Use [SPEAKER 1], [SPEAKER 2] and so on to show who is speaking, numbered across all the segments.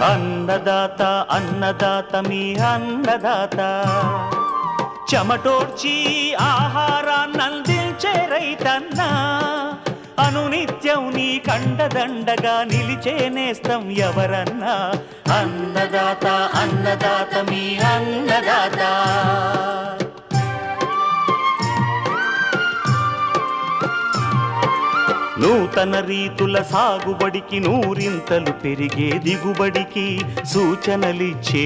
[SPEAKER 1] అన్నదాత అన్నదాత మీ అన్నదాత, చెమటోడ్చి ఆహారాన్నందించే రైతన్నా, అనునిత్యం నీ కండదండగా నిలిచే నేస్తం ఎవరన్నా. అన్నదాత అన్నదాత మీ అన్నదాత. నూతన రీతుల సాగుబడికి, నూరింతలు పెరిగే దిగుబడికి సూచనలిచ్చే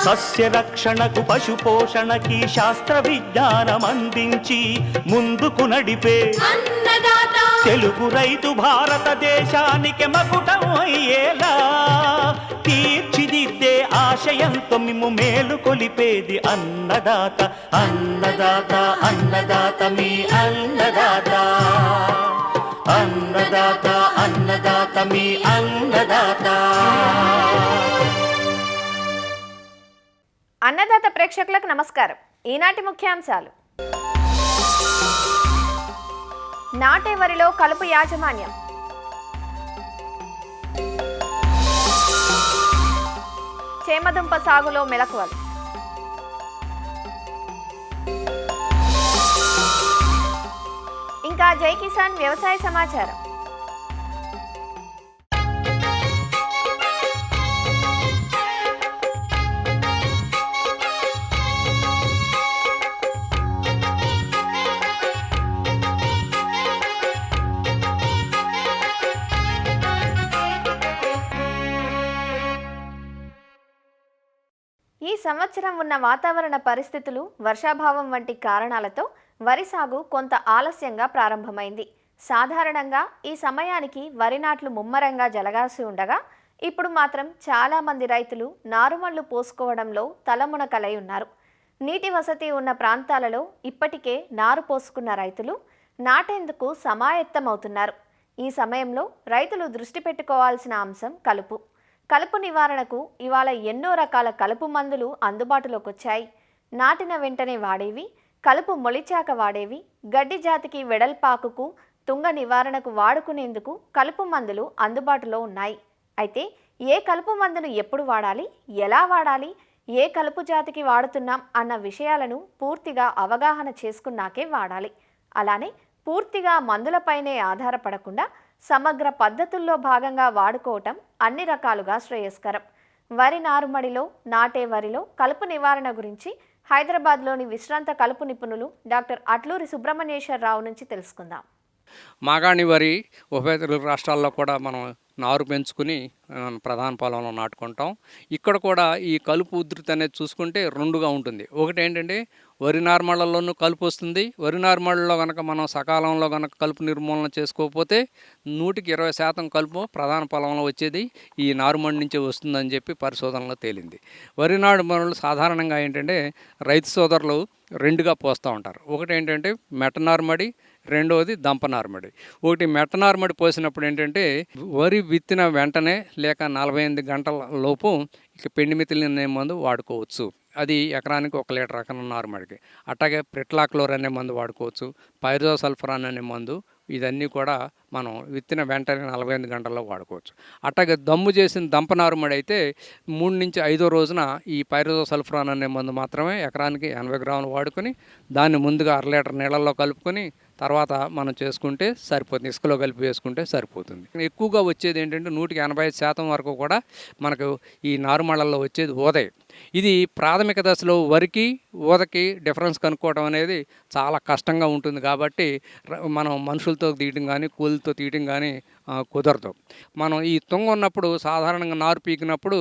[SPEAKER 1] సస్య రక్షణకు, పశు పోషణకి శాస్త్ర విజ్ఞానం అందించి ముందుకు నడిపే తెలుగు రైతు భారతదేశానికి మకుటం అయ్యేలా తీర్చిదిద్దే ఆశయంతో మిమ్ము మేలు కొలిపేది అన్నదాత. అన్నదాత అన్నదాత మీ అన్నదాత. అన్నదాత అన్నదాత మీ అన్నదాత.
[SPEAKER 2] అన్నదాత ప్రేక్షకులకు నమస్కారం. ఈనాటి ముఖ్యాంశాలు: నాటే వరిలో కలుపు యాజమాన్యం, చేమదుంప సాగులో మెలకువలు, ఇంకా జై కిసాన్ వ్యవసాయ సమాచారం. ఈ సంవత్సరం ఉన్న వాతావరణ పరిస్థితులు, వర్షాభావం వంటి కారణాలతో వరి సాగు కొంత ఆలస్యంగా ప్రారంభమైంది. సాధారణంగా ఈ సమయానికి వరి నాట్లు ముమ్మరంగా జరగాల్సి ఉండగా ఇప్పుడు మాత్రం చాలామంది రైతులు నారుమళ్లు పోసుకోవడంలో తలమునకలై ఉన్నారు. నీటి వసతి ఉన్న ప్రాంతాలలో ఇప్పటికే నారు పోసుకున్న రైతులు నాటేందుకు సమాయత్తమవుతున్నారు. ఈ సమయంలో రైతులు దృష్టి పెట్టుకోవాల్సిన అంశం కలుపు. కలుపు నివారణకు ఇవాళ ఎన్నో రకాల కలుపు మందులు అందుబాటులోకి వచ్చాయి. నాటిన వెంటనే వాడేవి, కలుపు మొలిచాక వాడేవి, గడ్డి జాతికి వెడల్పాకుకు తుంగ నివారణకు వాడుకునేందుకు కలుపు మందులు అందుబాటులో ఉన్నాయి. అయితే ఏ కలుపు మందును ఎప్పుడు వాడాలి, ఎలా వాడాలి, ఏ కలుపు జాతికి వాడుతున్నాం అన్న విషయాలను పూర్తిగా అవగాహన చేసుకున్నాకే వాడాలి. అలానే పూర్తిగా మందులపైనే ఆధారపడకుండా సమగ్ర పద్ధతుల్లో భాగంగా వాడుకోవటం అన్ని రకాలుగా శ్రేయస్కరం. వరి నారుమడిలో నాటే వరిలో కలుపు నివారణ గురించి హైదరాబాద్లోని విశ్రాంత కలుపు నిపుణులు డాక్టర్ అట్లూరి సుబ్రహ్మణ్యేశ్వరరావు నుంచి తెలుసుకుందాం.
[SPEAKER 3] మాగాణి వరి ఉభయ తెలుగు రాష్ట్రాల్లో కూడా మనం నారు పెంచుకుని ప్రధాన పొలంలో నాటుకుంటాం. ఇక్కడ కూడా ఈ కలుపు ఉధృతి అనేది చూసుకుంటే రెండుగా ఉంటుంది. ఒకటి ఏంటంటే వరి నారుమళ్లలోనూ కలుపు వస్తుంది. వరి నారుమళ్లలో కనుక మనం సకాలంలో కనుక కలుపు నిర్మూలన చేసుకోకపోతే 100% కలుపు ప్రధాన పొలంలో వచ్చేది ఈ నారుమడి నుంచే వస్తుందని చెప్పి పరిశోధనలో తేలింది. వరి నారుమడులు సాధారణంగా ఏంటంటే రైతు సోదరులు రెండుగా పోస్తూ ఉంటారు. ఒకటి ఏంటంటే మెట్ట నారుమడి, రెండవది దంప నారుమడి. ఒకటి మెట్ట నారుమడి పోసినప్పుడు ఏంటంటే వరి విత్తిన వెంటనే లేక 48 గంటల లోపు ఇక పెండిమిథిలిన్ అనే మందు వాడుకోవచ్చు. అది ఎకరానికి 1 లీటర్ రకం నారుమడికి. అట్లాగే ప్రిట్లాక్లోర్ అనే మందు వాడుకోవచ్చు, పైరోసల్ఫరాన్ అనే మందు. ఇదన్నీ కూడా మనం విత్తిన వెంటనే 48 గంటల్లో వాడుకోవచ్చు. అట్లాగే దమ్ము చేసిన దంప నారుమడి అయితే 3 నుంచి 5వ రోజున ఈ పైరోసల్ఫరాన్ అనే మందు మాత్రమే ఎకరానికి 80 గ్రాములు వాడుకొని దాన్ని ముందుగా 1/2 లీటర్ నీళ్ళల్లో కలుపుకొని తర్వాత మనం చేసుకుంటే సరిపోతుంది. ఇసుకలో కలిపి వేసుకుంటే సరిపోతుంది. ఎక్కువగా వచ్చేది ఏంటంటే 185% వరకు కూడా మనకు ఈ నారుమళ్ళల్లో వచ్చేది ఊదయ. ఇది ప్రాథమిక దశలో వరికి ఊదకి డిఫరెన్స్ కనుక్కోవడం అనేది చాలా కష్టంగా ఉంటుంది. కాబట్టి మనం మనుషులతో తీయటం కానీ కూలీలతో తీయటం కానీ కుదరదు. మనం ఈ తుంగ ఉన్నప్పుడు సాధారణంగా నారు పీకినప్పుడు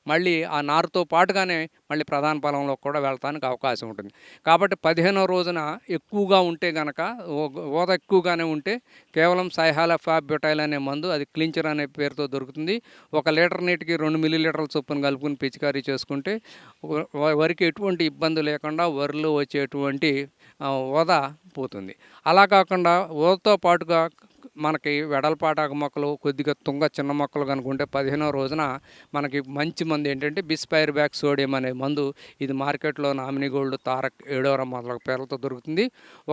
[SPEAKER 3] మళ్ళీ ఆ నారుతో పాటుగానే మళ్ళీ ప్రధాన పొలంలో కూడా వెళ్తానికి అవకాశం ఉంటుంది. కాబట్టి 15వ రోజున ఎక్కువగా ఉంటే కనుక ఊద ఎక్కువగానే ఉంటే కేవలం సైహాలఫాబ్యూటైల్ అనే మందు, అది క్లించర్ అనే పేరుతో దొరుకుతుంది. 1 లీటర్ నీటికి 2 మిల్లీలీటర్ల చొప్పున కలుపుకుని పిచికారీ చేసుకుంటే వరికి ఎటువంటి ఇబ్బంది లేకుండా వరిలో వచ్చేటువంటి ఊద పోతుంది. అలా కాకుండా ఊదతో పాటుగా మనకి వెడల్పాటాకు మొక్కలు, కొద్దిగా తుంగ చిన్న మొక్కలు కనుకుంటే 15వ రోజున మనకి మంచి మందు ఏంటంటే బిస్పైర్బ్యాక్ సోడియం అనే మందు. ఇది మార్కెట్లో నామినీ గోల్డ్, తారక్, ఏడోరా మొదలగు పేర్లతో దొరుకుతుంది.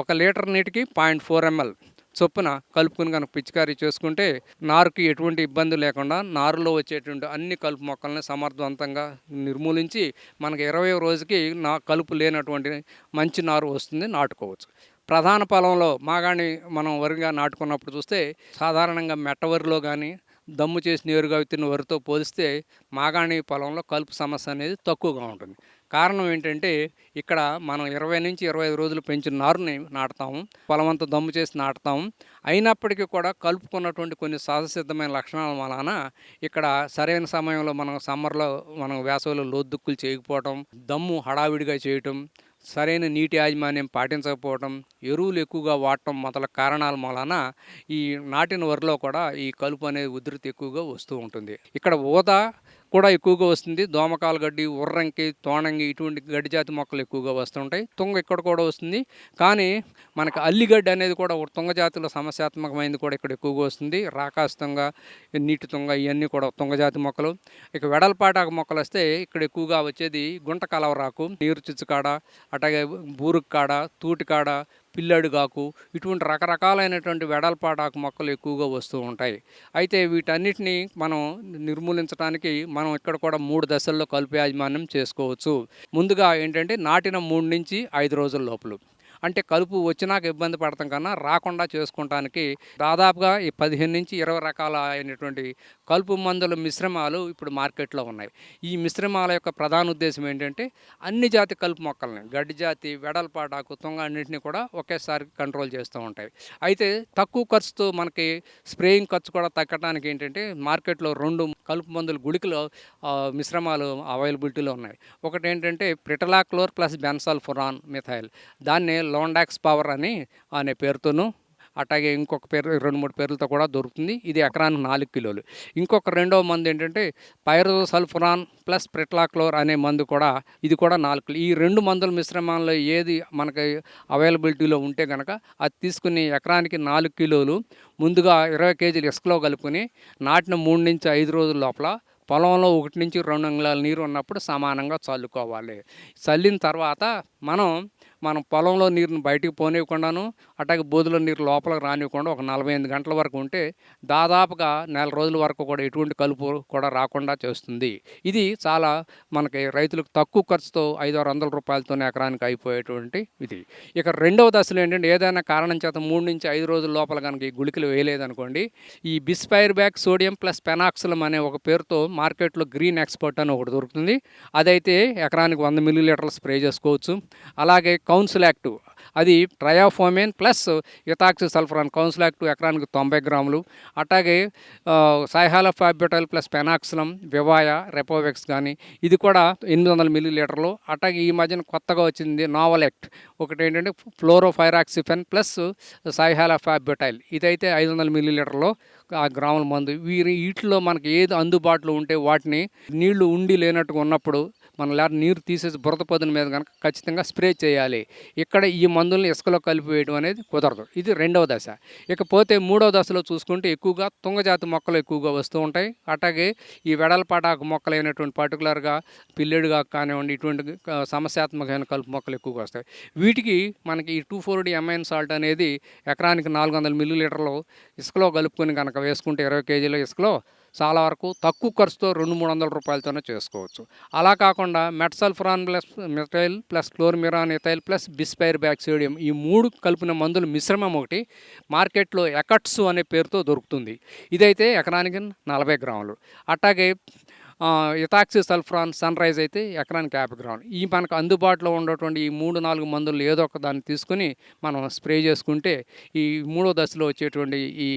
[SPEAKER 3] 1 లీటర్ నీటికి 0.4 ml చొప్పున కలుపుకుని కనుక పిచికారీ చేసుకుంటే నారుకి ఎటువంటి ఇబ్బంది లేకుండా నారులో వచ్చేటువంటి అన్ని కలుపు మొక్కల్ని సమర్థవంతంగా నిర్మూలించి మనకి 20వ రోజుకి కలుపు లేనటువంటి మంచి నారు వస్తుంది, నాటుకోవచ్చు. ప్రధాన పొలంలో మాగాణి మనం వరిగా నాటుకున్నప్పుడు చూస్తే సాధారణంగా మెట్ట వరిలో కానీ దమ్ము చేసి నేరుగా విత్తిన వరితో పోలిస్తే మాగాణి పొలంలో కలుపు సమస్య అనేది తక్కువగా ఉంటుంది. కారణం ఏంటంటే ఇక్కడ మనం 20 నుంచి 25 రోజులు పెంచిన నారుని నాటుతాము, పొలమంతా దమ్ము చేసి నాటుతాము. అయినప్పటికీ కూడా కలుపుకున్నటువంటి కొన్ని సహజసిద్ధమైన లక్షణాల వలన ఇక్కడ సరైన సమయంలో మనం సమ్మర్లో మనం వేసవిలో లోతుదుక్కులు చేయకపోవటం, దమ్ము హడావిడిగా చేయటం, సరైన నీటి యాజమాన్యం పాటించకపోవటం, ఎరువులు ఎక్కువగా వాడటం మొదలగు కారణాల వలన ఈ నాటిన వరిలో కూడా ఈ కలుపు అనేది ఉధృతి ఎక్కువగా వస్తూ ఉంటుంది. ఇక్కడ ఊద కూడా ఎక్కువగా వస్తుంది, దోమకాల గడ్డి, ఉర్రంకి, తోణంగి ఇటువంటి గడ్డి జాతి మొక్కలు ఎక్కువగా వస్తుంటాయి. తుంగ ఇక్కడ కూడా వస్తుంది, కానీ మనకి అల్లిగడ్డి అనేది కూడా ఒక తుంగ జాతిలో సమస్యాత్మకమైనది కూడా ఇక్కడ ఎక్కువగా వస్తుంది. రాకాసి తుంగ, నీటి తుంగ ఇవన్నీ కూడా తుంగ జాతి మొక్కలు. ఇక వెడల్పాటాకు మొక్కలు వస్తే ఇక్కడ ఎక్కువగా వచ్చేది గుంట కలవరాకు, నీరు చిచ్చుకాడ, అట్లాగే బూరుకు కాడ, తూటి కాడ, పిల్లడుగాకు ఇటువంటి రకరకాలైనటువంటి వెడల్పాటాకు మొక్కలు ఎక్కువగా వస్తూ ఉంటాయి. అయితే వీటన్నిటిని మనం నిర్మూలించడానికి మనం ఇక్కడ కూడా 3 దశల్లో కలుపు యాజమాన్యం చేసుకోవచ్చు. ముందుగా ఏంటంటే నాటిన 3 నుంచి 5 రోజుల లోపల, అంటే కలుపు వచ్చినాక ఇబ్బంది పడతాం కన్నా రాకుండా చేసుకుంటానికి దాదాపుగా ఈ 15 నుంచి 20 రకాల అయినటువంటి కలుపు మందుల మిశ్రమాలు ఇప్పుడు మార్కెట్లో ఉన్నాయి. ఈ మిశ్రమాల యొక్క ప్రధాన ఉద్దేశం ఏంటంటే అన్ని జాతి కలుపు మొక్కల్ని, గడ్డి జాతి, వెడల్పాటాకు, తుంగ అన్నింటినీ కూడా ఒకేసారి కంట్రోల్ చేస్తూ ఉంటాయి. అయితే తక్కువ ఖర్చుతో మనకి స్ప్రేయింగ్ ఖర్చు కూడా తగ్గడానికి ఏంటంటే మార్కెట్లో 2 కలుపు మందుల గుళికలు మిశ్రమాలు అవైలబిలిటీలో ఉన్నాయి. ఒకటి ఏంటంటే ప్రిటలాక్లోర్ ప్లస్ బెన్సాల్ఫురాన్ మిథైల్, దాన్ని లోండాక్స్ పవర్ అనే పేరుతోనూ, అట్లాగే ఇంకొక పేరు 2-3 పేర్లతో కూడా దొరుకుతుంది. ఇది ఎకరానికి 4 కిలోలు. ఇంకొక రెండవ మందు ఏంటంటే పైరోసల్ఫురాన్ ప్లస్ ప్రిటలాక్లోర్ అనే మందు కూడా, ఇది కూడా 4 కిలో. ఈ 2 మందుల మిశ్రమాల్లో ఏది మనకి అవైలబిలిటీలో ఉంటే కనుక అది తీసుకుని ఎకరానికి 4 కిలోలు ముందుగా 20 కేజీలు ఇసుకలో కలుపుకొని నాటిన 3 నుంచి 5 రోజుల లోపల పొలంలో 1 నుంచి 2 అంగుళాల నీరు ఉన్నప్పుడు సమానంగా చల్లుకోవాలి. చల్లిన తర్వాత మనం పొలంలో నీరుని బయటికి పోనివ్వకుండాను, అట్లాగే బోధులో నీరు లోపలికి రానివ్వకుండా ఒక 48 గంటల వరకు ఉంటే దాదాపుగా 1 రోజుల వరకు కూడా ఎటువంటి కలుపు కూడా రాకుండా చేస్తుంది. ఇది చాలా మనకి రైతులకు తక్కువ ఖర్చుతో 500-600 రూపాయలతోనే ఎకరానికి అయిపోయేటువంటి ఇది. ఇక రెండవ దశలో ఏంటంటే ఏదైనా కారణం చేత 3 నుంచి 5 రోజుల లోపల కనుక ఈ గుళికలు వేయలేదనుకోండి, ఈ బిస్పైర్ బ్యాక్ సోడియం ప్లస్ పెనాక్సలం అనే ఒక పేరుతో మార్కెట్లో గ్రీన్ ఎక్స్పర్ట్ అని ఒకటి దొరుకుతుంది. అదైతే ఎకరానికి 100 మిల్లీలీటర్లు స్ప్రే చేసుకోవచ్చు. అలాగే కౌన్సిల్ యాక్టివ్, అది ట్రయాఫోమెన్ ప్లస్ ఇథాక్సి సల్ఫరాన్, కౌన్సిల్ యాక్టివ్ ఎకరానికి 90 గ్రాములు. అట్లాగే సైహాలోఫాబిటల్ ప్లస్ పెనాక్సలం, వివాయ, రెపోవెక్స్ కానీ ఇది కూడా 800 మిల్లీలీటర్లు. అట్లాగే ఈ మధ్యన కొత్తగా వచ్చింది నావల్ యాక్ట్, ఒకటి ఏంటంటే ఫ్లోరోఫైరాక్సిఫెన్ ప్లస్ సైహాలోఫాబిటైల్, ఇదైతే 500 మిల్లీలీటర్లు ఆ గ్రాముల మందు. వీటిలో మనకి ఏది అందుబాటులో ఉంటే వాటిని నీళ్లు ఉండి లేనట్టుగా ఉన్నప్పుడు మనం నీరు తీసేసి బురద పొదిన మీద కనుక ఖచ్చితంగా స్ప్రే చేయాలి. ఇక్కడ ఈ మందుల్ని ఇసుకలో కలిపి వేయడం అనేది కుదరదు. ఇది రెండవ దశ. ఇకపోతే మూడవ దశలో చూసుకుంటే ఎక్కువగా తుంగజాతి మొక్కలు ఎక్కువగా వస్తూ ఉంటాయి. అట్లాగే ఈ వెడల్పాటాకు మొక్కలు అయినటువంటి పర్టికులర్గా పిల్లెడుగా కానివ్వండి, ఇటువంటి సమస్యాత్మకమైన కలుపు మొక్కలు ఎక్కువగా వస్తాయి. వీటికి మనకి ఈ 2,4-D అమైన్ సాల్ట్ అనేది ఎకరానికి 400 మిల్లీలీటర్లు ఇసుకలో కలుపుకొని కనుక వేసుకుంటే 20 కేజీల ఇసుకలో చాలా వరకు తక్కువ ఖర్చుతో 200-300 రూపాయలతోనే చేసుకోవచ్చు. అలా కాకుండా metsulfuron plus methyl plus chlorimuron ethyl plus bispyribac sodium, ఈ 3 కలిపిన మందుల మిశ్రమం ఒకటి మార్కెట్లో ఎకట్స్ అనే పేరుతో దొరుకుతుంది. ఇదైతే ఎకరానికి 40 గ్రాములు. అట్లాగే ఇథాక్సి సల్ఫరాన్ సన్ రైజ్ అయితే ఎకరానికి 50 గ్రాములు. ఈ మనకు అందుబాటులో ఉన్నటువంటి ఈ 3-4 మందులు ఏదో ఒక దాన్ని తీసుకుని మనం స్ప్రే చేసుకుంటే ఈ మూడో దశలో వచ్చేటువంటి ఈ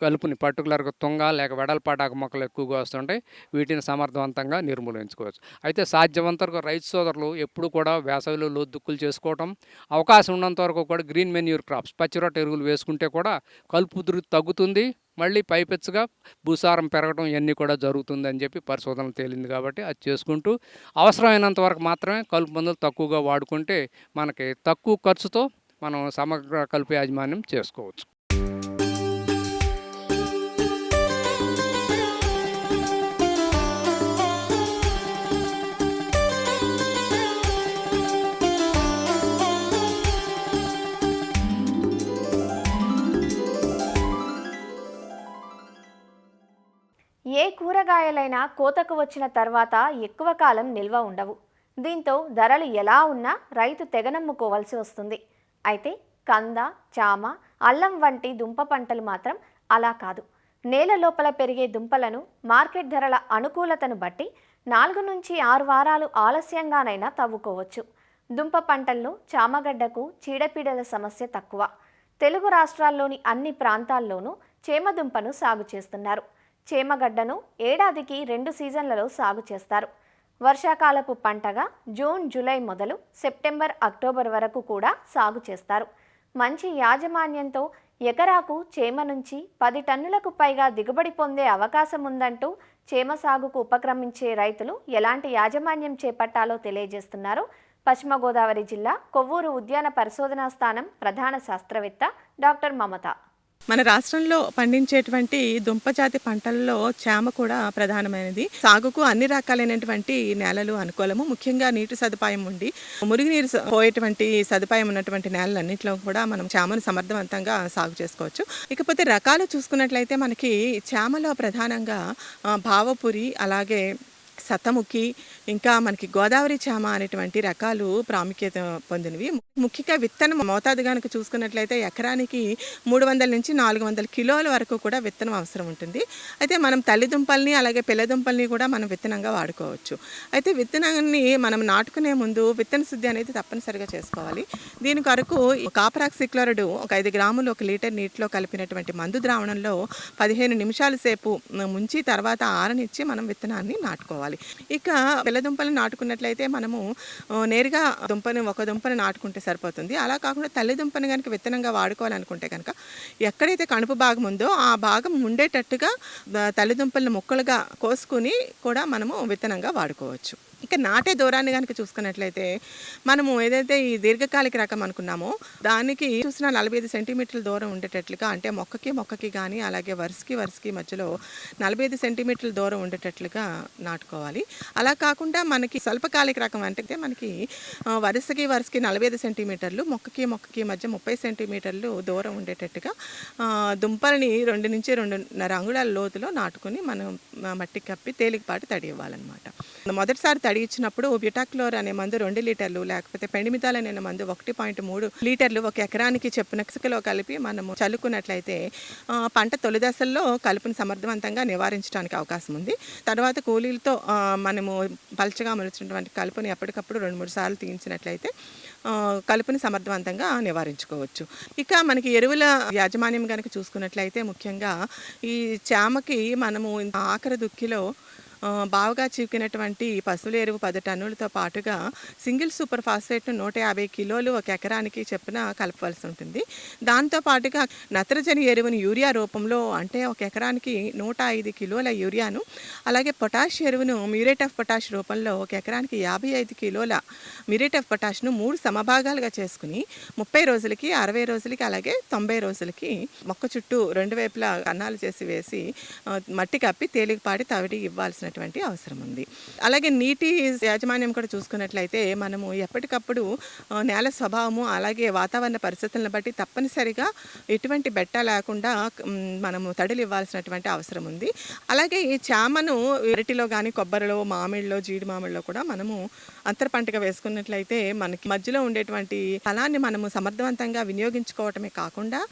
[SPEAKER 3] కలుపుని పర్టికులర్గా తుంగ లేక వెడల్పాటాకు మొక్కలు ఎక్కువగా వస్తుంటాయి, వీటిని సమర్థవంతంగా నిర్మూలించుకోవచ్చు. అయితే సాధ్యమంతవరకు రైతు సోదరులు ఎప్పుడు కూడా వేసవిలో లోతుదుక్కులు చేసుకోవటం, అవకాశం ఉన్నంత వరకు కూడా గ్రీన్ మెన్యూర్ క్రాప్స్, పచ్చిరొట్ట ఎరువులు వేసుకుంటే కూడా కలుపు ఉధృతి తగ్గుతుంది. మళ్ళీ పైపెచ్చుగా భూసారం పెరగడం ఇవన్నీ కూడా జరుగుతుందని చెప్పి పరిశోధన తేలింది. కాబట్టి అది చేసుకుంటూ అవసరమైనంత వరకు మాత్రమే కలుపు మందులు తక్కువగా వాడుకుంటే మనకి తక్కువ ఖర్చుతో మనం సమగ్ర కలుపు యాజమాన్యం చేసుకోవచ్చు.
[SPEAKER 2] కూరగాయలైనా కోతకు వచ్చిన తర్వాత ఎక్కువ కాలం నిల్వ ఉండవు. దీంతో ధరలు ఎలా ఉన్నా రైతు తెగనమ్ముకోవాల్సి వస్తుంది. అయితే కంద, చామ, అల్లం వంటి దుంప పంటలు మాత్రం అలా కాదు. నేల లోపల పెరిగే దుంపలను మార్కెట్ ధరల అనుకూలతను బట్టి 4 నుంచి 6 వారాలు ఆలస్యంగానైనా తవ్వుకోవచ్చు. దుంప పంటల్లో చామగడ్డకు చీడపీడల సమస్య తక్కువ. తెలుగు రాష్ట్రాల్లోని అన్ని ప్రాంతాల్లోనూ చేమదుంపను సాగు చేస్తున్నారు. చేమగడ్డను ఏడాదికి 2 సీజన్లలో సాగు చేస్తారు. వర్షాకాలపు పంటగా జూన్, జూలై మొదలు సెప్టెంబర్, అక్టోబర్ వరకు కూడా సాగు చేస్తారు. మంచి యాజమాన్యంతో ఎకరాకు చేమ నుంచి 10 టన్నులకు పైగా దిగుబడి పొందే అవకాశం ఉందంటూ చేమ సాగుకు ఉపక్రమించే రైతులు ఎలాంటి యాజమాన్యం చేపట్టాలో తెలియజేస్తున్నారు పశ్చిమ గోదావరి జిల్లా కొవ్వూరు ఉద్యాన పరిశోధనా స్థానం ప్రధాన శాస్త్రవేత్త డాక్టర్ మమత.
[SPEAKER 4] మన రాష్ట్రంలో పండించేటువంటి దుంపజాతి పంటల్లో చామ కూడా ప్రధానమైనది. సాగుకు అన్ని రకాలైనటువంటి నేలలు అనుకూలము. ముఖ్యంగా నీటి సదుపాయం ఉండి మురుగునీరు పోయేటువంటి సదుపాయం ఉన్నటువంటి నేలలన్నింటిలో కూడా మనం చామను సమర్థవంతంగా సాగు చేసుకోవచ్చు. ఇకపోతే రకాలు చూసుకున్నట్లయితే మనకి చామలో ప్రధానంగా భావపురి, అలాగే సతముఖి, ఇంకా మనకి గోదావరి చామ అనేటువంటి రకాలు ప్రాముఖ్యత పొందినవి. ముఖ్యంగా విత్తనం మోతాదు కనుక చూసుకున్నట్లయితే ఎకరానికి 300 నుంచి 400 కిలోల వరకు కూడా విత్తనం అవసరం ఉంటుంది. అయితే మనం తల్లిదుంపల్ని అలాగే పిల్లదుంపల్ని కూడా మనం విత్తనంగా వాడుకోవచ్చు. అయితే విత్తనాన్ని మనం నాటుకునే ముందు విత్తన శుద్ధి అనేది తప్పనిసరిగా చేసుకోవాలి. దీని కొరకు కాపరాక్సిక్లోరైడ్ 5 గ్రాములు 1 లీటర్ నీటిలో కలిపినటువంటి మందు ద్రావణంలో 15 నిమిషాల సేపు ముంచి తర్వాత ఆరనిచ్చి మనం విత్తనాన్ని నాటుకోవాలి. ఇక పిల్లదుంపలను నాటుకున్నట్లయితే మనము నేరుగా ఒక దుంపని నాటుకుంటే సరిపోతుంది. అలా కాకుండా తల్లిదుంపని కనుక విత్తనంగా వాడుకోవాలనుకుంటే కనుక ఎక్కడైతే కణుపు భాగం ఉందో ఆ భాగం ఉండేటట్టుగా తల్లిదుంపలను ముక్కలుగా కోసుకుని కూడా మనము విత్తనంగా వాడుకోవచ్చు. ఇక నాటే దూరాన్ని కనుక చూసుకున్నట్లయితే మనము ఏదైతే ఈ దీర్ఘకాలిక రకం అనుకున్నామో దానికి చూసిన 45 సెంటీమీటర్ల దూరం ఉండేటట్లుగా, అంటే మొక్కకి కానీ అలాగే వరుసకి మధ్యలో 45 సెంటీమీటర్ల దూరం ఉండేటట్లుగా నాటుకోవాలి. అలా కాకుండా మనకి స్వల్పకాలిక రకం అంటే మనకి వరుసకి 45 సెంటీమీటర్లు, మొక్కకి మధ్య 30 సెంటీమీటర్లు దూరం ఉండేటట్టుగా దుంపల్ని 2 నుంచి 2.5 అంగుళాల లోతులో నాటుకుని మనం మట్టి కప్పి తేలికపాటి తడి ఇవ్వాలన్నమాట. మొదటిసారి తడి ఇచ్చినప్పుడు బ్యూటాక్లోర్ అనే మందు 2 లీటర్లు, లేకపోతే పెండిమిథాల్ అనే మందు 1.3 లీటర్లు ఒక ఎకరానికి చొప్పున ఇసుకలో కలిపి మనము చల్లుకున్నట్లయితే పంట తొలి దశల్లో కలుపుని సమర్థవంతంగా నివారించడానికి అవకాశం ఉంది. తర్వాత కూలీలతో మనము పల్చగా మలిచినటువంటి కలుపుని ఎప్పటికప్పుడు 2-3 సార్లు తీయించినట్లయితే కలుపుని సమర్థవంతంగా నివారించుకోవచ్చు. ఇక మనకి ఎరువుల యాజమాన్యం కనుక చూసుకున్నట్లయితే ముఖ్యంగా ఈ చామకి మనము ఆఖరి దుక్కిలో బావుగా చీకినటువంటి పశువుల ఎరువు 10 టన్నులతో పాటుగా సింగిల్ సూపర్ ఫాస్ఫేట్ను 150 కిలోలు ఒక ఎకరానికి చెప్పున కలపవలసి ఉంటుంది. దాంతో పాటుగా నత్రజని ఎరువుని యూరియా రూపంలో, అంటే ఒక ఎకరానికి 105 కిలోల యూరియాను, అలాగే పొటాష్ ఎరువును మ్యూరేట్ ఆఫ్ పొటాష్ రూపంలో ఒక ఎకరానికి 55 కిలోల మ్యూరేట్ ఆఫ్ పొటాష్ను 3 సమభాగాలుగా చేసుకుని 30 రోజులకి, 60 రోజులకి, అలాగే 90 రోజులకి మొక్క చుట్టూ 2 వైపులా కన్నాలు చేసి వేసి మట్టి కప్పి తేలికపాటి తవిడి ఇవ్వాల్సిన అవసరం ఉంది. అలాగే నీటి యాజమాన్యం కూడా చూసుకున్నట్లయితే మనము ఎప్పటికప్పుడు నేల స్వభావము అలాగే వాతావరణ పరిస్థితులను బట్టి తప్పనిసరిగా ఎటువంటి బెట్ట లేకుండా మనము తడులు ఇవ్వాల్సినటువంటి అవసరం ఉంది. అలాగే ఈ చామను అరటిలో కానీ కొబ్బరిలో, మామిడిలో, జీడి మామిడిలో కూడా మనము అంతర పంటగా వేసుకున్నట్లయితే మనకి మధ్యలో ఉండేటువంటి ఫలాన్ని మనము సమర్థవంతంగా వినియోగించుకోవటమే కాకుండా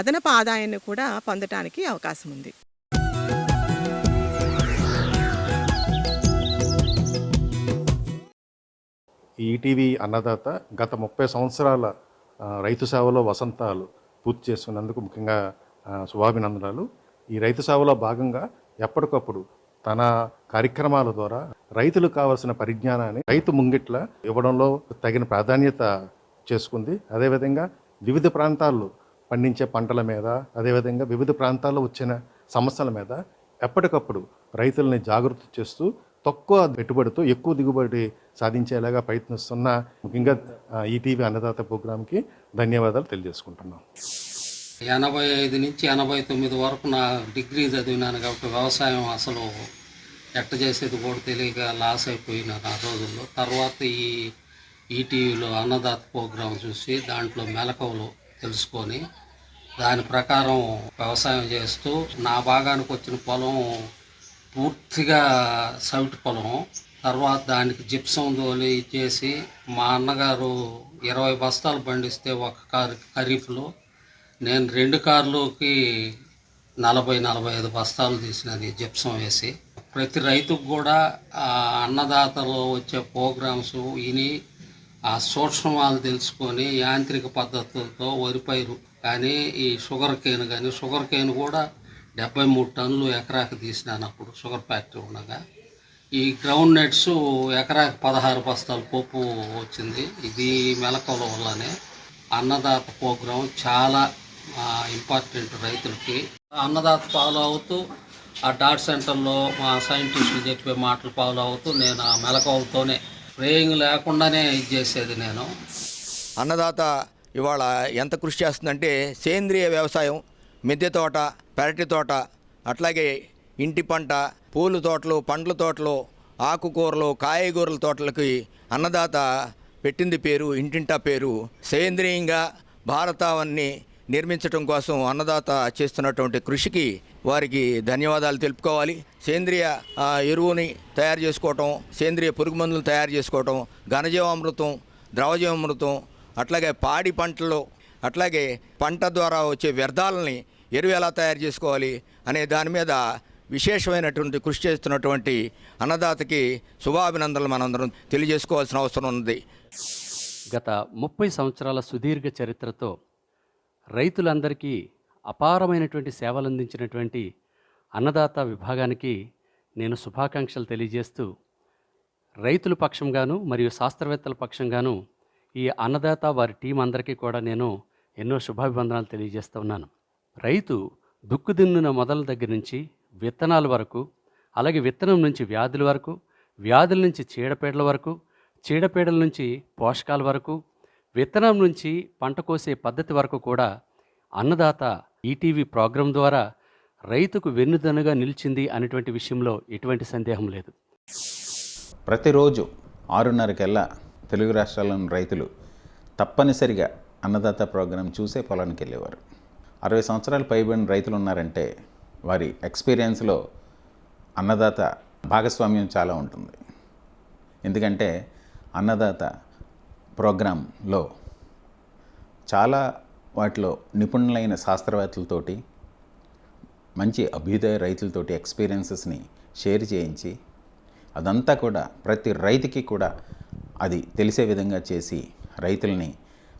[SPEAKER 4] అదనపు ఆదాయాన్ని కూడా పొందటానికి అవకాశం ఉంది.
[SPEAKER 5] ఈటీవీ అన్నదాత గత 30 సంవత్సరాల రైతు సేవలో వసంతాలు పూర్తి చేసుకున్నందుకు ముఖ్యంగా శుభాభినందనాలు. ఈ రైతు సేవలో భాగంగా ఎప్పటికప్పుడు తన కార్యక్రమాల ద్వారా రైతులకు కావాల్సిన పరిజ్ఞానాన్ని రైతు ముంగిట్ల ఇవ్వడంలో తగిన ప్రాధాన్యత చేసుకుంది. అదేవిధంగా వివిధ ప్రాంతాల్లో పండించే పంటల మీద, అదేవిధంగా వివిధ ప్రాంతాల్లో వచ్చిన సమస్యల మీద ఎప్పటికప్పుడు రైతుల్ని జాగృతి చేస్తూ తక్కువ పెట్టుబడితో ఎక్కువ దిగుబడి సాధించేలాగా ప్రయత్నిస్తున్న ముఖ్యంగా ఈటీవీ అన్నదాత ప్రోగ్రాంకి ధన్యవాదాలు తెలియజేసుకుంటున్నాం.
[SPEAKER 6] 85 నుంచి 89 వరకు నా డిగ్రీ చదివినాను కాబట్టి వ్యవసాయం అసలు ఎట్ట చేసేది కూడా తెలియక లాస్ అయిపోయిన ఆ రోజుల్లో. తర్వాత ఈ ఈటీవీలో అన్నదాత ప్రోగ్రాం చూసి దాంట్లో మెలకువలు తెలుసుకొని దాని ప్రకారం వ్యవసాయం చేస్తూ నా భాగానికి వచ్చిన పొలం పూర్తిగా సవిటి పొలం. తర్వాత దానికి జిప్సం తోలి చేసి మా అన్నగారు 20 బస్తాలు పండిస్తే ఒక కారు ఖరీఫ్లో, నేను 2 కార్లకి 40-45 బస్తాలు తీసినది జిప్సం వేసి. ప్రతి రైతుకు కూడా ఆ అన్నదాతలో వచ్చే ప్రోగ్రామ్స్ విని ఆ సూక్ష్మాలు తెలుసుకొని యాంత్రిక పద్ధతులతో వరి పైరు కానీ ఈ షుగర్ కేన్ కానీ, షుగర్ కేన్ కూడా 73 టన్నులు ఎకరాకి తీసినాను అప్పుడు షుగర్ ఫ్యాక్టరీ ఉండగా. ఈ గ్రౌండ్ నట్స్ ఎకరాకి 16 బస్తాలు పప్పు వచ్చింది. ఇది మెలకువల వల్లనే అన్నదాత ప్రోగ్రాం చాలా ఇంపార్టెంట్ రైతులకి. అన్నదాత ఫాలో అవుతూ ఆ డాట్ సెంటర్లో మా సైంటిస్టులు చెప్పే మాటలు ఫాలో అవుతూ నేను ఆ మెలకువలతోనే స్ప్రేయింగ్ లేకుండానే ఇది చేసేది నేను.
[SPEAKER 7] అన్నదాత ఇవాళ ఎంత కృషి చేస్తుందంటే సేంద్రియ వ్యవసాయం, మిద్దె తోట, పెరటి తోట, అట్లాగే ఇంటి పంట, పూల తోటలు, పండ్ల తోటలు, ఆకుకూరలు, కాయగూరల తోటలకి అన్నదాత పెట్టింది పేరు, ఇంటింటా పేరు. సేంద్రియంగా భారతావన్ని నిర్మించడం కోసం అన్నదాత చేస్తున్నటువంటి కృషికి వారికి ధన్యవాదాలు తెలుపుకోవాలి. సేంద్రియ ఎరువుని తయారు చేసుకోవటం, సేంద్రియ పురుగు మందులు తయారు చేసుకోవటం, ఘనజీవామృతం, ద్రవజీవామృతం, అట్లాగే పాడి పంటలు, అట్లాగే పంట ద్వారా వచ్చే వ్యర్థాలని ఎరువు ఎలా తయారు చేసుకోవాలి అనే దాని మీద విశేషమైనటువంటి కృషి చేస్తున్నటువంటి అన్నదాతకి శుభాభినందనలు మనందరం తెలియజేసుకోవాల్సిన అవసరం ఉంది.
[SPEAKER 8] గత 30 సంవత్సరాల సుదీర్ఘ చరిత్రతో రైతులందరికీ అపారమైనటువంటి సేవలు అందించినటువంటి అన్నదాత విభాగానికి నేను శుభాకాంక్షలు తెలియజేస్తూ, రైతుల పక్షంగాను మరియు శాస్త్రవేత్తల పక్షంగాను ఈ అన్నదాత వారి టీం అందరికీ కూడా నేను ఎన్నో శుభాభివందనాలు తెలియజేస్తూ ఉన్నాను. రైతు దుక్కుదున్నున మొదల దగ్గర నుంచి విత్తనాల వరకు, అలాగే విత్తనం నుంచి వ్యాధుల వరకు, వ్యాధుల నుంచి చీడపీడల వరకు, చీడపీడల నుంచి పోషకాల వరకు, విత్తనం నుంచి పంట కోసే పద్ధతి వరకు కూడా అన్నదాత ఈటీవీ ప్రోగ్రాం ద్వారా రైతుకు వెన్నుదన్నుగా నిలిచింది అనేటువంటి విషయంలో ఎటువంటి సందేహం లేదు.
[SPEAKER 9] ప్రతిరోజు 6:30కల్లా తెలుగు రాష్ట్రాల్లోని రైతులు తప్పనిసరిగా అన్నదాత ప్రోగ్రాం చూసే పొలానికి వెళ్ళేవారు. 60 సంవత్సరాలు పైబడిన రైతులు ఉన్నారంటే వారి ఎక్స్పీరియన్స్లో అన్నదాత భాగస్వామ్యం చాలా ఉంటుంది. ఎందుకంటే అన్నదాత ప్రోగ్రాంలో చాలా వాటిలో నిపుణులైన శాస్త్రవేత్తలతోటి, మంచి అభ్యుదయ రైతులతోటి ఎక్స్పీరియన్సెస్ని షేర్ చేయించి అదంతా కూడా ప్రతి రైతుకి కూడా అది తెలిసే విధంగా చేసి రైతుల్ని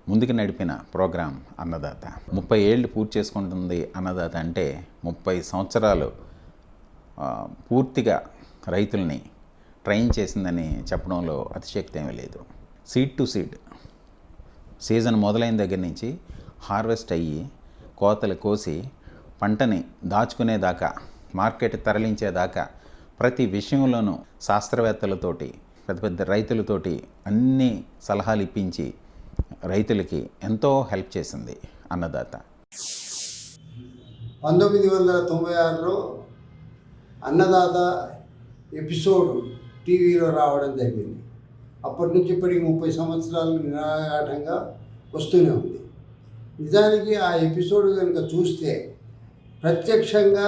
[SPEAKER 9] ముందుకు నడిపిన ప్రోగ్రాం అన్నదాత. 30 ఏళ్ళు పూర్తి చేసుకుంటుంది అన్నదాత అంటే 30 సంవత్సరాలు పూర్తిగా రైతుల్ని ట్రైన్ చేసిందని చెప్పడంలో అతిశక్తి ఏమీ లేదు. సీడ్ టు సీడ్ సీజన్ మొదలైన దగ్గర నుంచి హార్వెస్ట్ అయ్యి కోతలు కోసి పంటని దాచుకునేదాకా, మార్కెట్ తరలించేదాకా ప్రతి విషయంలోనూ శాస్త్రవేత్తలతోటి, పెద్ద పెద్ద రైతులతోటి అన్ని సలహాలు ఇప్పించి రైతులకి ఎంతో హెల్ప్ చేసింది అన్నదాత.
[SPEAKER 10] 1996లో అన్నదాత ఎపిసోడ్ టీవీలో రావడం జరిగింది. అప్పటి నుంచి ఇప్పటికి 30 సంవత్సరాలు నిరాఘాటంగా వస్తూనే ఉంది. నిజానికి ఆ ఎపిసోడ్ కనుక చూస్తే ప్రత్యక్షంగా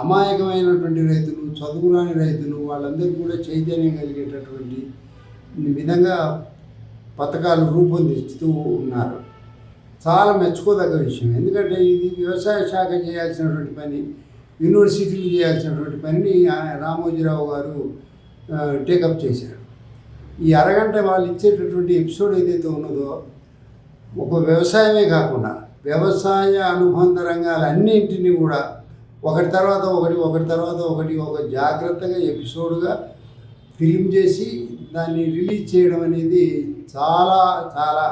[SPEAKER 10] అమాయకమైనటువంటి రైతులు, చదువురాని రైతులు, వాళ్ళందరికీ కూడా చైతన్యం కలిగేటటువంటి విధంగా పథకాలు రూపొందిస్తూ ఉన్నారు. చాలా మెచ్చుకోదగ్గ విషయం. ఎందుకంటే ఇది వ్యవసాయ శాఖ చేయాల్సినటువంటి పని, యూనివర్సిటీలు చేయాల్సినటువంటి పనిని రామోజీరావు గారు టేకప్ చేశారు. ఈ అరగంట వాళ్ళు ఇచ్చేటటువంటి ఎపిసోడ్ ఏదైతే ఉన్నదో ఒక వ్యవసాయమే కాకుండా వ్యవసాయ అనుబంధ రంగాలన్నింటినీ కూడా ఒకటి తర్వాత ఒకటి ఒక జాగ్రత్తగా ఎపిసోడ్గా ఫిల్మ్ చేసి దాన్ని రిలీజ్ చేయడం అనేది చాలా చాలా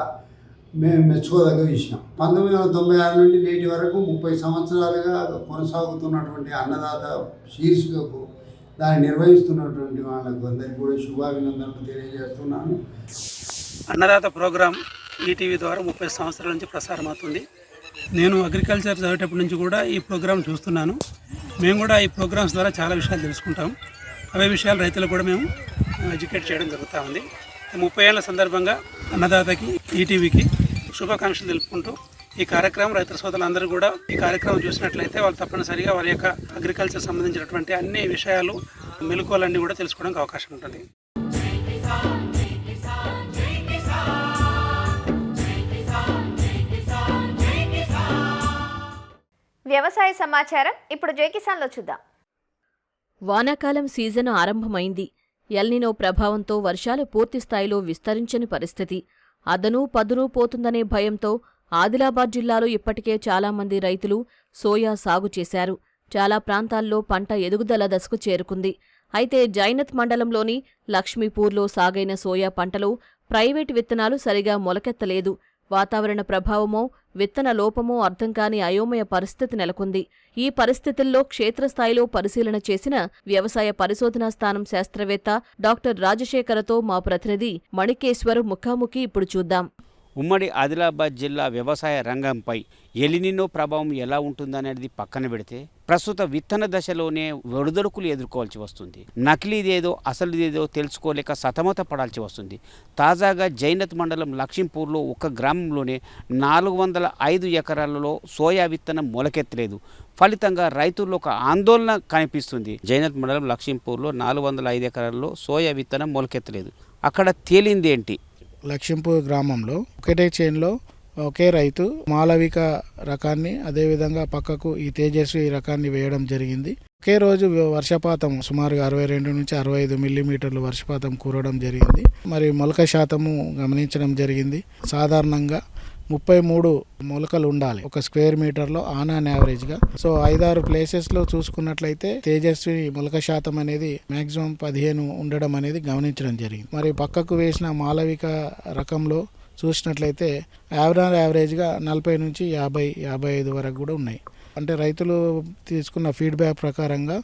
[SPEAKER 10] మెచ్చుకోదగ్గ విషయం. 1996 నుండి నేటి వరకు 30 సంవత్సరాలుగా కొనసాగుతున్నటువంటి అన్నదాత శీర్షికకు దాన్ని నిర్వహిస్తున్నటువంటి వాళ్ళకు అందరికీ కూడా శుభాభినందనలు తెలియజేస్తున్నాను.
[SPEAKER 11] అన్నదాత ప్రోగ్రాం ఈటీవీ ద్వారా 30 సంవత్సరాల నుంచి ప్రసారం అవుతుంది. నేను అగ్రికల్చర్ చదివేటప్పటి నుంచి కూడా ఈ ప్రోగ్రాం చూస్తున్నాను. మేము కూడా ఈ ప్రోగ్రామ్స్ ద్వారా చాలా విషయాలు తెలుసుకుంటాం. అవే విషయాలు రైతులకు కూడా మేము ఎడ్యుకేట్ చేయడం జరుగుతూ ఉంది. 30 ఏళ్ల సందర్భంగా అన్నదాతకి ఈటీవీకి శుభాకాంక్షలు తెలుపుకుంటూ ఈ కార్యక్రమం రైతు సోదరులందరూ కూడా ఈ కార్యక్రమం చూసినట్లయితే వాళ్ళు తప్పనిసరిగా వారి యొక్క అగ్రికల్చర్ సంబంధించినటువంటి అన్ని విషయాలు మెలకువలన్నీ కూడా తెలుసుకోవడానికి అవకాశం ఉంటుంది.
[SPEAKER 2] వ్యవసాయ సమాచారం ఇప్పుడు జై కిసాన్లో చూద్దాం.
[SPEAKER 12] వానాకాలం సీజను ఆరంభమైంది. ఎల్నినో ప్రభావంతో వర్షాలు పూర్తిస్థాయిలో విస్తరించని పరిస్థితి. అదనూ పదునూ పోతుందనే భయంతో ఆదిలాబాద్ జిల్లాలో ఇప్పటికే చాలామంది రైతులు సోయా సాగు చేశారు. చాలా ప్రాంతాల్లో పంట ఎదుగుదల దశకు చేరుకుంది. అయితే జైనత్ మండలంలోని లక్ష్మీపూర్లో సాగైన సోయా పంటలో ప్రైవేటు విత్తనాలు సరిగా మొలకెత్తలేదు. వాతావరణ ప్రభావమో విత్తన లోపమో అర్థం కాని అయోమయ పరిస్థితి నెలకొంది. ఈ పరిస్థితుల్లో క్షేత్రస్థాయిలో పరిశీలన చేసిన వ్యవసాయ పరిశోధనా స్థానం శాస్త్రవేత్త డాక్టర్ రాజశేఖరతో మా ప్రతినిధి మణికేశ్వర్ ముఖాముఖి ఇప్పుడు చూద్దాం.
[SPEAKER 13] ఉమ్మడి ఆదిలాబాద్ జిల్లా వ్యవసాయ రంగంపై ఎలినినో ప్రభావం ఎలా ఉంటుందనేది పక్కన పెడితే ప్రస్తుత విత్తన దశలోనే ఒడిదొడుకులు ఎదుర్కోవాల్సి వస్తుంది. నకిలీదేదో అసలుదేదో తెలుసుకోలేక సతమత పడాల్సి వస్తుంది. తాజాగా జైనత్ మండలం లక్ష్మీపూర్లో ఒక గ్రామంలోనే 405 ఎకరాలలో సోయా విత్తనం మొలకెత్తలేదు. ఫలితంగా రైతుల్లో ఒక ఆందోళన కనిపిస్తుంది. జైనత్ మండలం లక్ష్మీపూర్లో 405 ఎకరాల్లో సోయా విత్తనం మొలకెత్తలేదు. అక్కడ తేలిందేంటి?
[SPEAKER 14] లక్ష్మీపూర్ గ్రామంలో ఒకటే చేన్లో ఒకే రైతు మాలవిక రకాన్ని అదేవిధంగా పక్కకు ఈ తేజస్వి రకాన్ని వేయడం జరిగింది. ఒకే రోజు వర్షపాతం సుమారుగా 62 నుంచి 65 మిల్లీమీటర్లు వర్షపాతం కురవడం జరిగింది. మరి మొలక శాతము గమనించడం జరిగింది. సాధారణంగా 33 మొలకలు ఉండాలి ఒక స్క్వేర్ మీటర్లో ఆన్ యావరేజ్గా. సో 5-6 ప్లేసెస్లో చూసుకున్నట్లయితే తేజస్వి మొలక శాతం అనేది మ్యాక్సిమం 15 ఉండడం అనేది గమనించడం జరిగింది. మరి పక్కకు వేసిన మాలవిక రకంలో చూసినట్లయితే యావరేజ్గా 40 నుంచి 50-55 వరకు కూడా ఉన్నాయి. అంటే రైతులు తీసుకున్న ఫీడ్బ్యాక్ ప్రకారంగా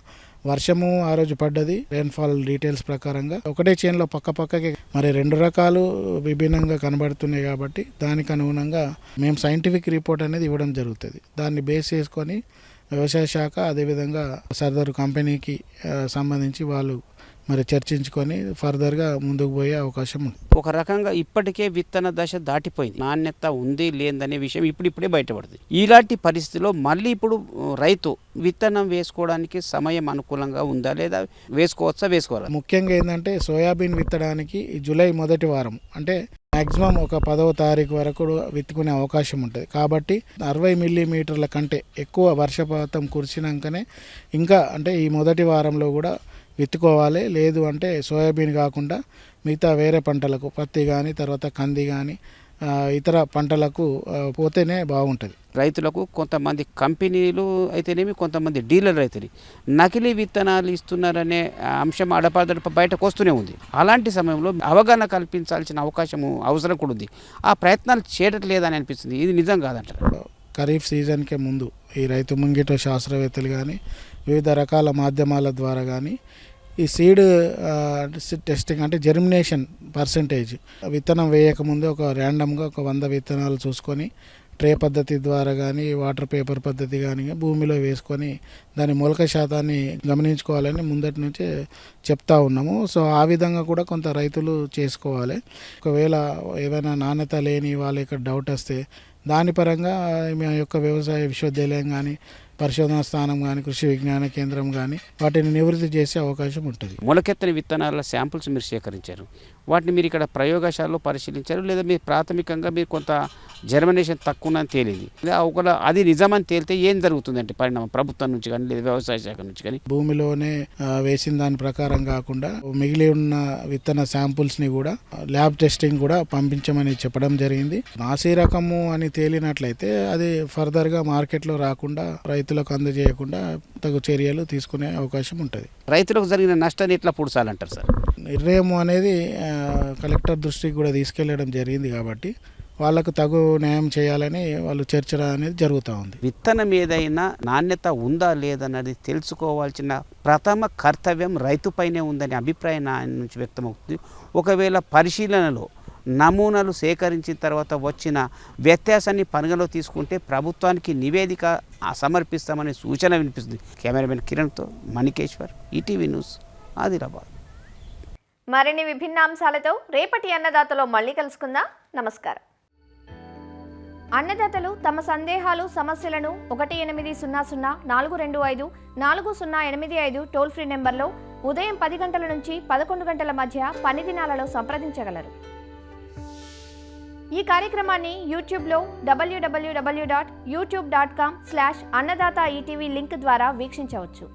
[SPEAKER 14] వర్షము ఆ రోజు పడ్డది. రెయిన్ఫాల్ డీటెయిల్స్ ప్రకారంగా ఒకటే చేన్లో పక్కకి మరి 2 రకాలు విభిన్నంగా కనబడుతున్నాయి. కాబట్టి దానికి అనుగుణంగా మేము సైంటిఫిక్ రిపోర్ట్ అనేది ఇవ్వడం జరుగుతుంది. దాన్ని బేస్ చేసుకొని వ్యవసాయ శాఖ అదేవిధంగా సదరు కంపెనీకి సంబంధించి వాళ్ళు మరి చర్చించుకొని ఫర్దర్గా ముందుకు పోయే అవకాశం ఉంది.
[SPEAKER 13] ఒక రకంగా ఇప్పటికే విత్తన దశ దాటిపోయింది. నాణ్యత ఉంది లేదనే విషయం ఇప్పుడిప్పుడే బయటపడుతుంది. ఇలాంటి పరిస్థితిలో మళ్ళీ ఇప్పుడు రైతు విత్తనం వేసుకోవడానికి సమయం అనుకూలంగా ఉందా లేదా వేసుకోవాలా?
[SPEAKER 14] ముఖ్యంగా ఏంటంటే సోయాబీన్ విత్తడానికి జూలై మొదటి వారం అంటే మ్యాక్సిమం ఒక 10వ తారీఖు వరకు విత్తుకునే అవకాశం ఉంటుంది. కాబట్టి 60 మిల్లీమీటర్ల కంటే ఎక్కువ వర్షపాతం కురిసినాకనే ఇంకా అంటే ఈ మొదటి వారంలో కూడా విత్తుకోవాలి. లేదు అంటే సోయాబీన్ కాకుండా మిగతా వేరే పంటలకు పత్తి కానీ తర్వాత కంది కానీ ఇతర పంటలకు పోతేనే బాగుంటుంది.
[SPEAKER 13] రైతులకు కొంతమంది కంపెనీలు అయితేనేమి కొంతమంది డీలర్ అయితే నకిలీ విత్తనాలు ఇస్తున్నారనే అంశం అడపాదడప బయటకు వస్తూనే ఉంది. అలాంటి సమయంలో అవగాహన కల్పించాల్సిన అవసరం కూడా ఉంది. ఆ ప్రయత్నాలు చేయట్లేదని అనిపిస్తుంది. ఇది నిజం కాదంటారు.
[SPEAKER 14] ఖరీఫ్ సీజన్కే ముందు ఈ రైతు ముంగిట శాస్త్రవేత్తలు కానీ వివిధ రకాల మాధ్యమాల ద్వారా కానీ ఈ సీడ్ టెస్టింగ్ అంటే జెర్మినేషన్ పర్సంటేజ్ విత్తనం వేయకముందే ఒక ర్యాండమ్గా ఒక 100 విత్తనాలు చూసుకొని ట్రే పద్ధతి ద్వారా కానీ వాటర్ పేపర్ పద్ధతి కానీ భూమిలో వేసుకొని దాని మొలక శాతాన్ని గమనించుకోవాలని ముందటి నుంచే చెప్తా ఉన్నాము. సో ఆ విధంగా కూడా కొంత రైతులు చేసుకోవాలి. ఒకవేళ ఏమైనా నాణ్యత లేని వాళ్ళ యొక్క డౌట్ వస్తే దాని పరంగా మా యొక్క వ్యవసాయ విశ్వవిద్యాలయం కానీ పరిశోధనా స్థానం కానీ కృషి విజ్ఞాన కేంద్రం కానీ వాటిని నివృత్తి చేసే అవకాశం ఉంటుంది.
[SPEAKER 13] మొలకెత్తని విత్తనాల శాంపుల్స్ మీరు సేకరించారు. వాటిని మీరు ఇక్కడ ప్రయోగశాలలో పరిశీలించారు లేదా మీరు ప్రాథమికంగా మీరు కొంత జర్మినేషన్ తక్కువ తేలింది. ఒకవేళ అది నిజమని తేలితే ఏం జరుగుతుందంటే పరిణామం ప్రభుత్వం నుంచి కానీ లేదా వ్యవసాయ శాఖ నుంచి కానీ?
[SPEAKER 14] భూమిలోనే వేసిన దాని ప్రకారం కాకుండా మిగిలి ఉన్న విత్తన శాంపుల్స్ని కూడా ల్యాబ్ టెస్టింగ్ కూడా పంపించమని చెప్పడం జరిగింది. నాసీ రకము అని తేలినట్లయితే అది ఫర్దర్గా మార్కెట్లో రాకుండా రైతులకు అందజేయకుండా తగు చర్యలు తీసుకునే అవకాశం ఉంటుంది.
[SPEAKER 13] రైతులకు జరిగిన నష్టాన్ని ఎట్లా పూడ్చాలంటారు సార్?
[SPEAKER 14] నిర్ణయం అనేది కలెక్టర్ దృష్టికి కూడా తీసుకెళ్లడం జరిగింది. కాబట్టి వాళ్ళకు తగు న్యాయం చేయాలని వాళ్ళు చర్చ అనేది జరుగుతూ ఉంది.
[SPEAKER 13] విత్తనం ఏదైనా నాణ్యత ఉందా లేదన్నది తెలుసుకోవాల్సిన ప్రథమ కర్తవ్యం రైతుపైనే ఉందని అభిప్రాయం ఆయన నుంచి వ్యక్తమవుతుంది. ఒకవేళ పరిశీలనలో నమూనాలు సేకరించిన తర్వాత వచ్చిన వ్యత్యాసాన్ని పరిగణలో తీసుకుంటే ప్రభుత్వానికి నివేదిక సమర్పిస్తామనే సూచన వినిపిస్తుంది. కెమెరామెన్ కిరణ్తో మణికేశ్వర్, ఈటీవీ న్యూస్, ఆదిలాబాద్.
[SPEAKER 2] మరిన్ని విభిన్న అంశాలతో రేపటి అన్నదాతలో మళ్ళీ కలుసుకుందాం. నమస్కారం. అన్నదాతలు తమ సందేహాలు సమస్యలను 1800-425-4085 టోల్ ఫ్రీ నెంబర్లో ఉదయం 10 గంటల నుంచి 11 గంటల మధ్య పని దినాలలో సంప్రదించగలరు. ఈ కార్యక్రమాన్ని యూట్యూబ్లో www.youtube.com/annadaata ETV లింక్ ద్వారా వీక్షించవచ్చు.